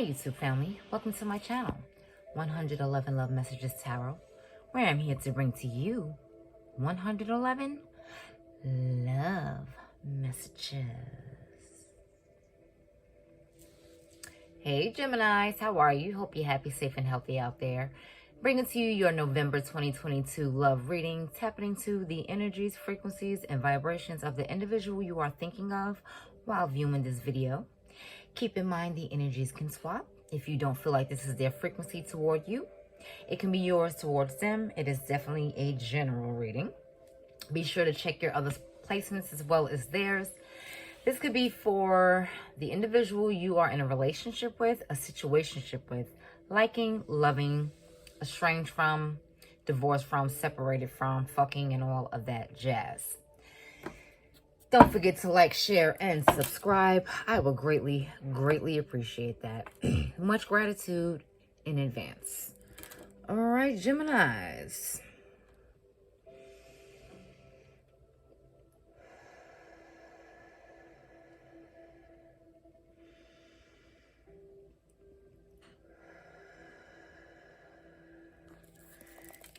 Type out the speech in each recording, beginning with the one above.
Hi YouTube family, welcome to my channel, 111 Love Messages Tarot, where I'm here to bring to you 111 love messages. Hey Geminis, how are you? Hope you're happy, safe, and healthy out there. Bringing to you your November 2022 love reading, tapping into the energies, frequencies, and vibrations of the individual you are thinking of while viewing this video. Keep in mind the energies can swap. If you don't feel like this is their frequency toward you, it can be yours towards them. It is definitely a general reading. Be sure to check your other placements as well as theirs. This could be for the individual you are in a relationship with, a situationship with, liking, loving, estranged from, divorced from, separated from, fucking, and all of that jazz. Don't forget to like, share, and subscribe. I will greatly, greatly appreciate that. Much gratitude in advance. All right, Geminis.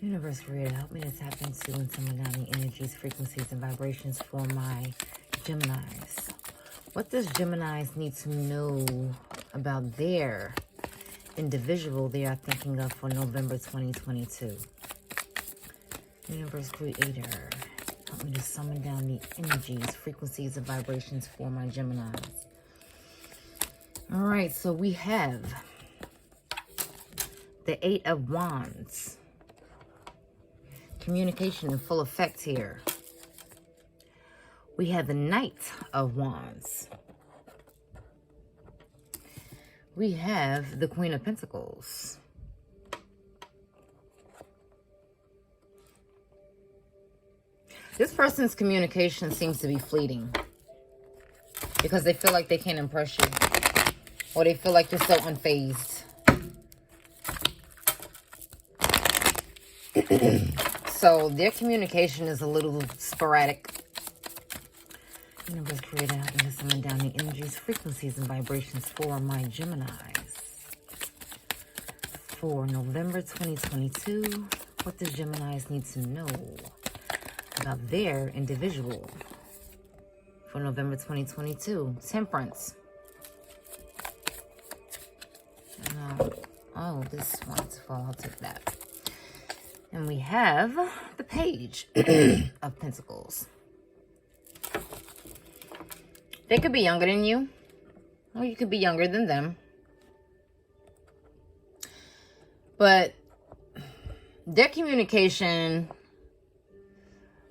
Universe creator, help me to tap into and summon down the energies, frequencies, and vibrations for my Geminis. What does Geminis need to know about their individual they are thinking of for November 2022? Universe creator, help me to summon down the energies, frequencies, and vibrations for my Geminis. All right, so we have the Eight of Wands. Communication in full effect here. We have the Knight of Wands. We have the Queen of Pentacles. This person's communication seems to be fleeting because they feel like they can't impress you, or they feel like you're so unfazed. So their communication is a little sporadic. Universe creator, help me to summon down the energies, frequencies, and vibrations for my Geminis. For November 2022, what does Geminis need to know about their individual? For November 2022, Temperance. Oh, this one's fall. I'll take that. And we have the Page of Pentacles. They could be younger than you, or you could be younger than them. But their communication,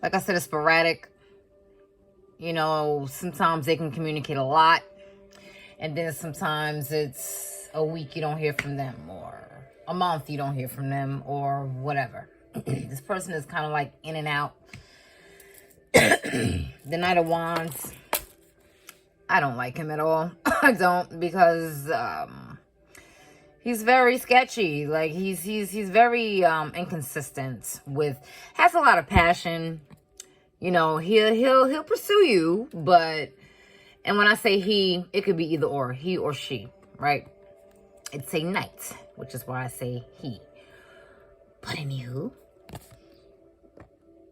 like I said, is sporadic. You know, sometimes they can communicate a lot, and then sometimes it's a week you don't hear from them, or a month you don't hear from them, or whatever. This person is kind of like in and out. The Knight of Wands, I don't like him at all. I don't, because he's very sketchy. Like he's very inconsistent with, has a lot of passion. You know, he'll pursue you, but, and when I say he, it could be either or, he or she, right? It's a knight, which is why I say he. But anywho,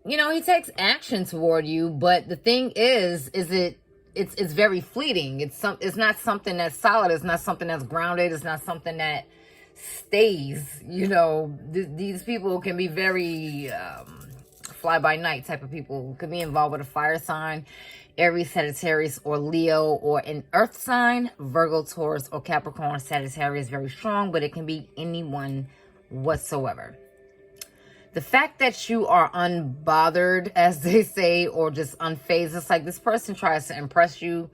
you know, he takes action toward you, but the thing is it's very fleeting. It's not something that's solid. It's not something that's grounded. It's not something that stays. You know, these people can be very fly by night type of people. Could be involved with a fire sign, Aries, Sagittarius, or Leo, or an earth sign, Virgo, Taurus, or Capricorn. Sagittarius, very strong, but it can be anyone whatsoever. The fact that you are unbothered, as they say, or just unfazed, it's like this person tries to impress you,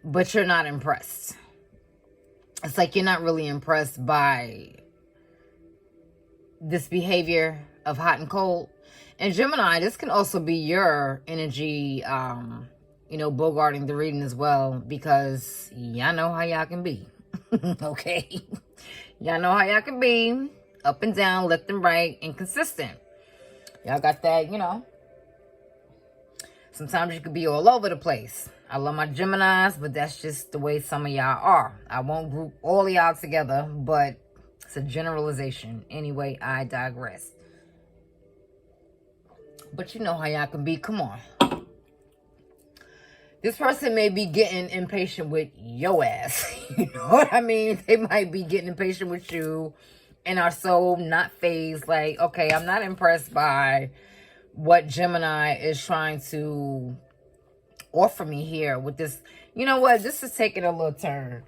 but you're not impressed. It's like you're not really impressed by this behavior of hot and cold. And Gemini, this can also be your energy, you know, bogarting the reading as well, because y'all know how y'all can be. Okay? Y'all know how y'all can be. Up and down, left and right, inconsistent. Y'all got that, you know. Sometimes you could be all over the place. I love my Geminis, but that's just the way some of y'all are. I won't group all of y'all together, but it's a generalization. Anyway, I digress. But you know how y'all can be. Come on. This person may be getting impatient with your ass. You know what I mean? They might be getting impatient with you and are so not phased. Like, okay, I'm not impressed by what Gemini is trying to offer me here with this. You know what? This is taking a little turn.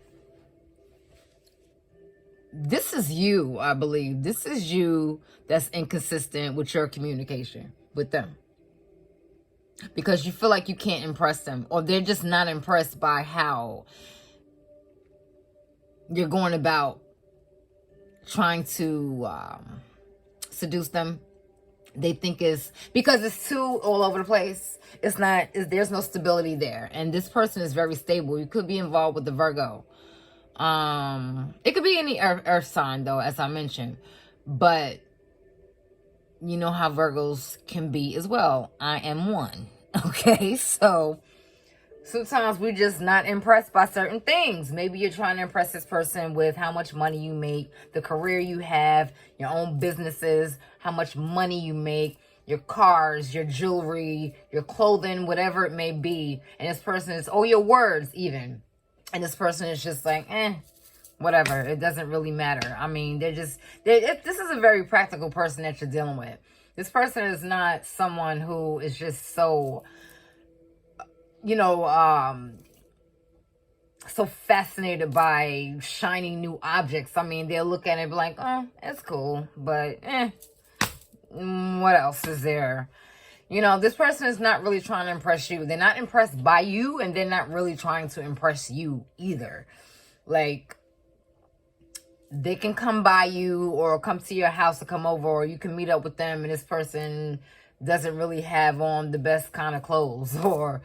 This is you, I believe. This is you that's inconsistent with your communication with them. Because you feel like you can't impress them, or they're just not impressed by how you're going about trying to seduce them. They think it's because it's too all over the place. It's not, there's no stability there. And this person is very stable. You could be involved with the Virgo. It could be any earth sign though, as I mentioned. But you know how Virgos can be as well. I am one. Okay, so sometimes we're just not impressed by certain things. Maybe you're trying to impress this person with how much money you make, the career you have, your own businesses, how much money you make, your cars, your jewelry, your clothing, whatever it may be. And this person is, your words even. And this person is just like, whatever. It doesn't really matter. I mean, this is a very practical person that you're dealing with. This person is not someone who is just so, so fascinated by shiny new objects. I mean, they'll look at it and be like, it's cool, but what else is there? This person is not really trying to impress you. They're not impressed by you, and they're not really trying to impress you either. Like, they can come by you or come to your house to come over, or you can meet up with them, and this person doesn't really have on the best kind of clothes, or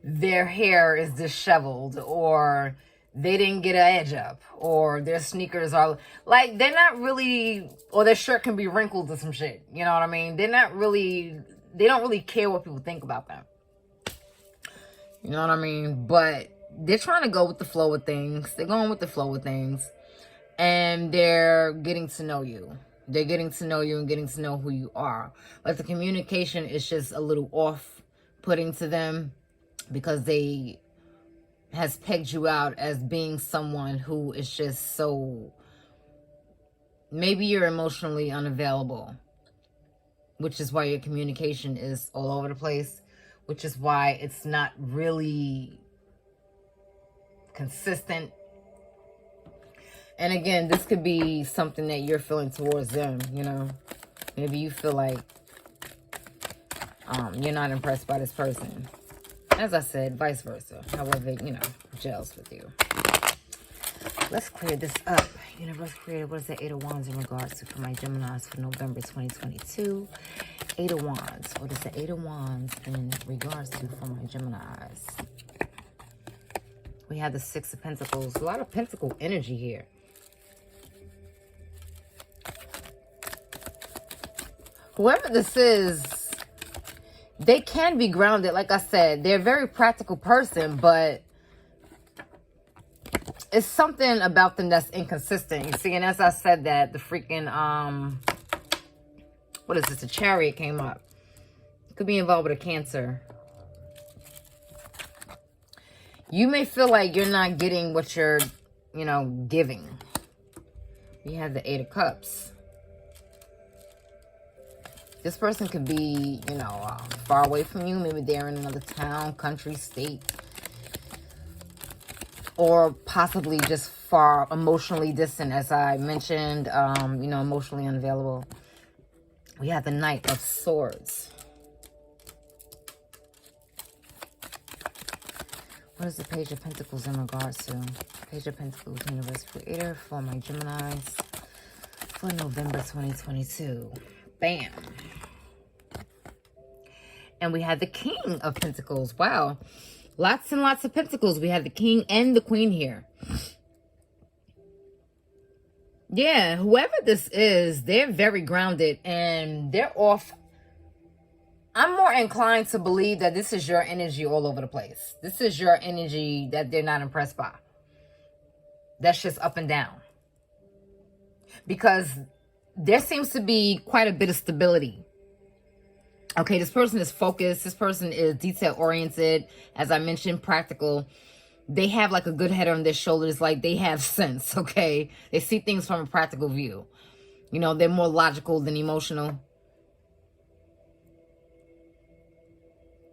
their hair is disheveled, or they didn't get an edge up, or their sneakers are like, they're not really, or their shirt can be wrinkled or some shit. You know what I mean? They don't really care what people think about them. You know what I mean? But they're trying to go with the flow of things. They're going with the flow of things. And they're getting to know you. They're getting to know you and getting to know who you are. But the communication is just a little off-putting to them, because they has pegged you out as being someone who is just so, maybe you're emotionally unavailable, which is why your communication is all over the place, which is why it's not really consistent. And again, this could be something that you're feeling towards them, Maybe you feel like you're not impressed by this person. As I said, vice versa. However, gels with you. Let's clear this up. Universe created, what is the Eight of Wands in regards to for my Geminis for November 2022? Eight of Wands. What is the Eight of Wands in regards to for my Geminis? We have the Six of Pentacles. A lot of pentacle energy here. Whoever this is, they can be grounded. Like I said, they're a very practical person, but it's something about them that's inconsistent. You see, and as I said that, the freaking, what is this? The Chariot came up. Could be involved with a Cancer. You may feel like you're not getting what you're, giving. We have the Eight of Cups. This person could be, far away from you. Maybe they're in another town, country, state. Or possibly just far emotionally distant, as I mentioned, emotionally unavailable. We have the Knight of Swords. What is the Page of Pentacles in regards to? Page of Pentacles, Universe Creator for my Geminis for November 2022. Bam. And we had the King of Pentacles. Wow. Lots and lots of pentacles. We have the King and the Queen here. Yeah, whoever this is, they're very grounded and they're off I'm more inclined to believe that this is your energy all over the place. This is your energy that they're not impressed by. That's just up and down. Because there seems to be quite a bit of stability. Okay, this person is focused. This person is detail-oriented. As I mentioned, practical. They have like a good head on their shoulders. Like they have sense, okay? They see things from a practical view. You know, they're more logical than emotional.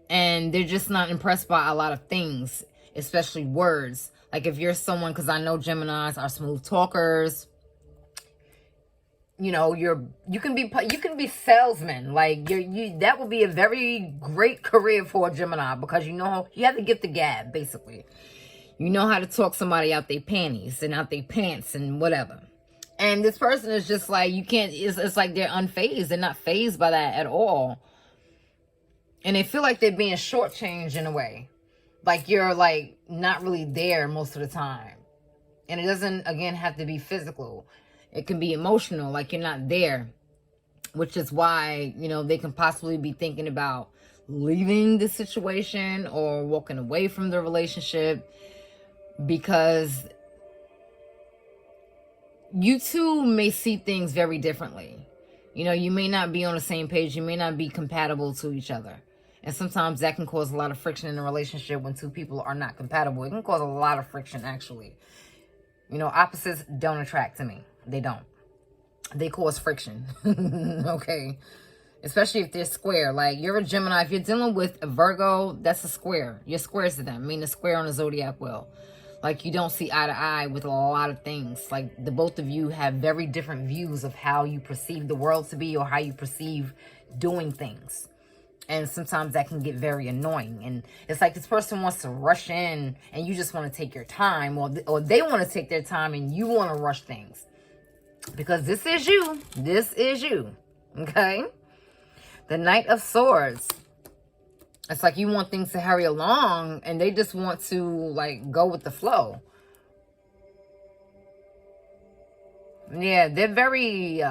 And they're just not impressed by a lot of things, especially words. Like if you're someone, because I know Geminis are smooth talkers. You know, you can be salesmen. Like that would be a very great career for a Gemini, because you know you have to get the gab, basically. You know how to talk somebody out their panties and out their pants and whatever. And this person is just like, you can't, it's like they're unfazed. They're not fazed by that at all. And they feel like they're being shortchanged in a way. Like you're like not really there most of the time. And it doesn't, again, have to be physical. It can be emotional, like you're not there. Which is why, you know, they can possibly be thinking about leaving the situation or walking away from the relationship. Because you two may see things very differently. You know, you may not be on the same page. You may not be compatible to each other. And sometimes that can cause a lot of friction in a relationship when two people are not compatible. It can cause a lot of friction, actually. You know, opposites don't attract to me. They don't. They cause friction. Okay? Especially if they're square. Like, you're a Gemini. If you're dealing with a Virgo, that's a square. You're squares to them. I mean, a square on a zodiac wheel. Like, you don't see eye to eye with a lot of things. Like, the both of you have very different views of how you perceive the world to be or how you perceive doing things. And sometimes that can get very annoying. And it's like this person wants to rush in and you just want to take your time. Or they want to take their time and you want to rush things. Because this is you. This is you. Okay? The Knight of Swords. It's like you want things to hurry along and they just want to like go with the flow. Yeah, they're very,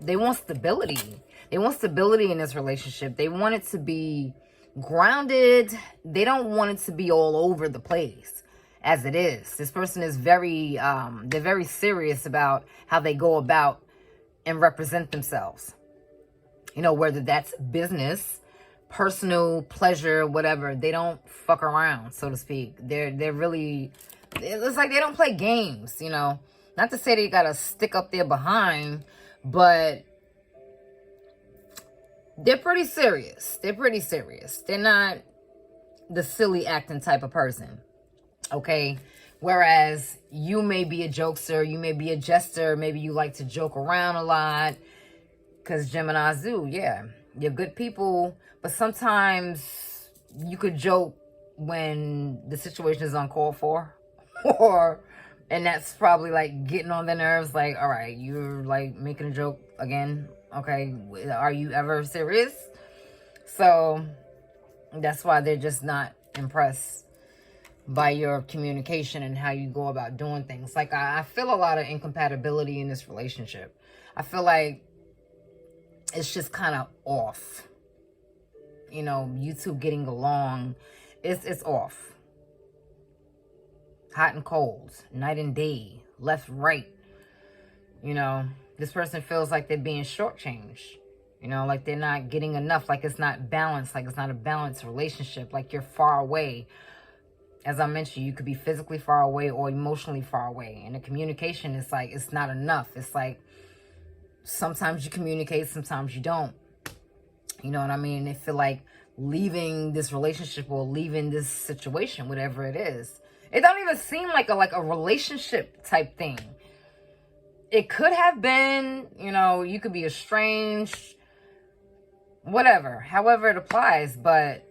they want stability. They want stability in this relationship. They want it to be grounded. They don't want it to be all over the place as it is. This person is very, they're very serious about how they go about and represent themselves. You know, whether that's business, personal, pleasure, whatever. They don't fuck around, so to speak. They're really, it's like they don't play games, you know. Not to say they gotta stick up there behind, but they're pretty serious. They're pretty serious. They're not the silly acting type of person. Okay? Whereas you may be a jokester, you may be a jester, maybe you like to joke around a lot. Because Geminis do, yeah. You're good people, but sometimes you could joke when the situation is uncalled for. And that's probably like getting on their nerves. Like, all right, you're like making a joke again. Okay, are you ever serious? So that's why they're just not impressed by your communication and how you go about doing things. Like, I feel a lot of incompatibility in this relationship. I feel like it's just kind of off. You know, you two getting along, it's off. Hot and cold, night and day, left, right. You know, this person feels like they're being shortchanged. You know, like they're not getting enough, like it's not balanced, like it's not a balanced relationship, like you're far away. As I mentioned, you could be physically far away or emotionally far away. And the communication is like, it's not enough. It's like, sometimes you communicate, sometimes you don't. You know what I mean? They feel like leaving this relationship or leaving this situation, whatever it is. It don't even seem like a relationship type thing. It could have been, you know, you could be estranged, whatever, however it applies, but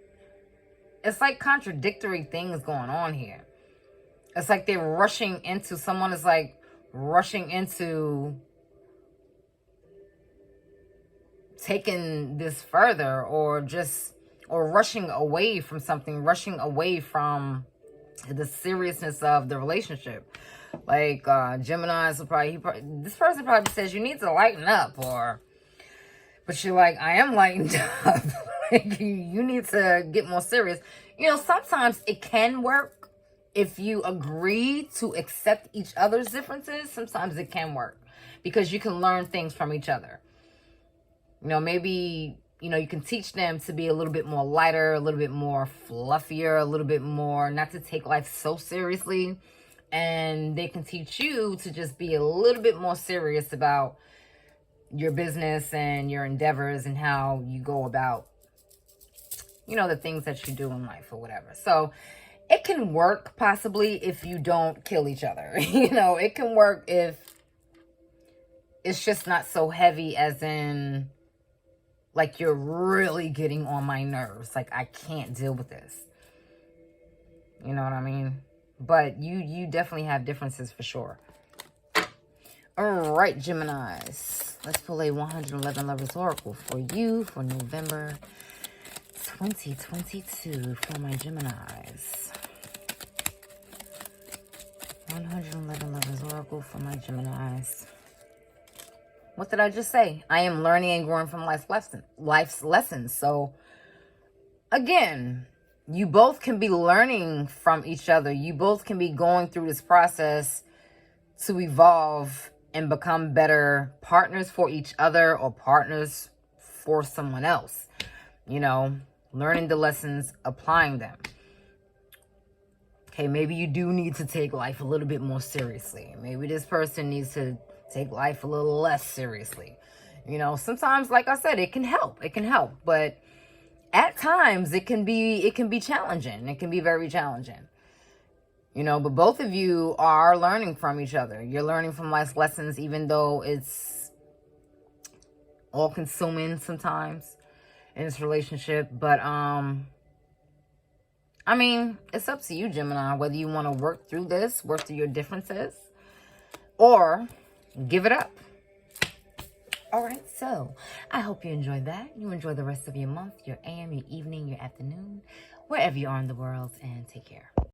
it's like contradictory things going on here. It's like they're rushing into, someone is like rushing into taking this further or rushing away from something, rushing away from the seriousness of the relationship. Like Geminis will probably, this person probably says you need to lighten up, but you're like, I am lightened up. Like, you need to get more serious. You know, sometimes it can work if you agree to accept each other's differences. Sometimes it can work because you can learn things from each other. You know, maybe, you know, you can teach them to be a little bit more lighter, a little bit more fluffier, a little bit more not to take life so seriously. And they can teach you to just be a little bit more serious about your business and your endeavors and how you go about, you know, the things that you do in life or whatever. So it can work possibly if you don't kill each other. You know, it can work if it's just not so heavy, as in, like, you're really getting on my nerves. Like, I can't deal with this. You know what I mean? But you definitely have differences for sure. All right, Geminis. Let's pull a 111 Lovers Oracle for you for November 2022 for my Geminis. 111 Lovers Oracle for my Geminis. What did I just say? I am learning and growing from life's lessons. So, again, you both can be learning from each other. You both can be going through this process to evolve and become better partners for each other or partners for someone else. You know, learning the lessons, applying them. Okay, maybe you do need to take life a little bit more seriously. Maybe this person needs to take life a little less seriously. You know, sometimes, like I said, it can help. It can help. But at times, it can be challenging. It can be very challenging. You know, but both of you are learning from each other. You're learning from life's lessons, even though it's all-consuming sometimes in this relationship. But, I mean, it's up to you, Gemini, whether you want to work through this, work through your differences, or give it up. All right, so I hope you enjoyed that. You enjoy the rest of your month, your AM, your evening, your afternoon, wherever you are in the world, and take care.